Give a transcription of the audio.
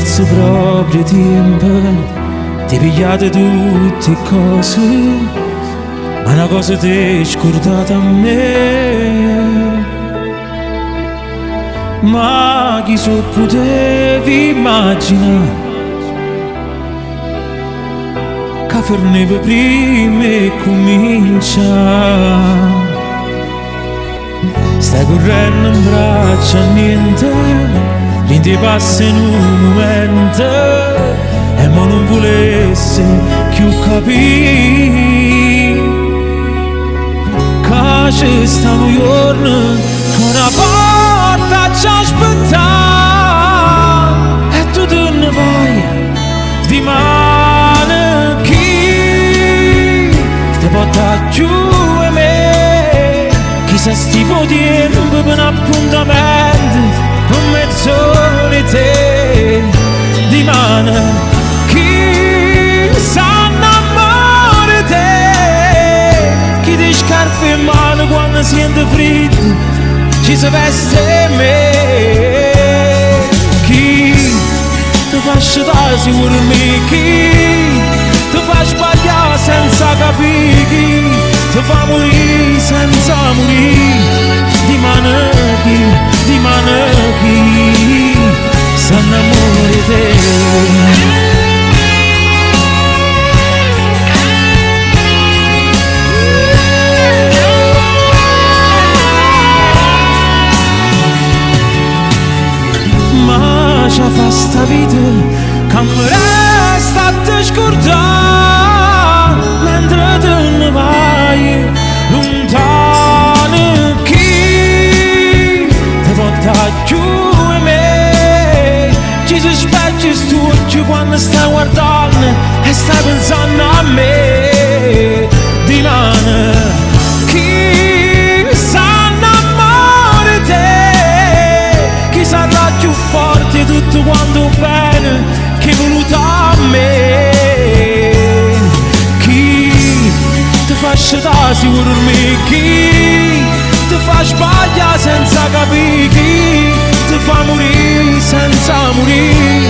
perso proprio tempo, ti pigliate tutte cose, ma una cosa ti hai scordata a me. Ma chi so potevi immaginare che forneva prima e comincia? Stai correndo in braccio a niente, niente passa in un momento, e mo non volesse più capire che ci stanno giorni fuori a porta ci aspetta, e tu te ne vai di mano. Chi ti porta giù e me, chissà sti tempo per un appuntamento con mezz'ora di te di mano. Chi s'innamora di te, chi ti scarpe in mano quando sente freddo, ci si veste me. Chi ti fa sciatare sicuramente, chi ti fa sbagliare senza capire, chi ti fa morire senza morire di mano. Chi s'innamora di te. Ci fa sta vita che mi resta a te scordare, mentre te ne vai lontano. Chi ti porta giù e me, ci si specchia stucci quando stai guardando e stai pensando a me di mano. Chi s'innamora di te, chi sarà più forte tutto quanto bene che è voluto a me. Chi ti fa sciatare sicuramente, chi ti fa sbagliare senza capire, chi ti fa morire senza morire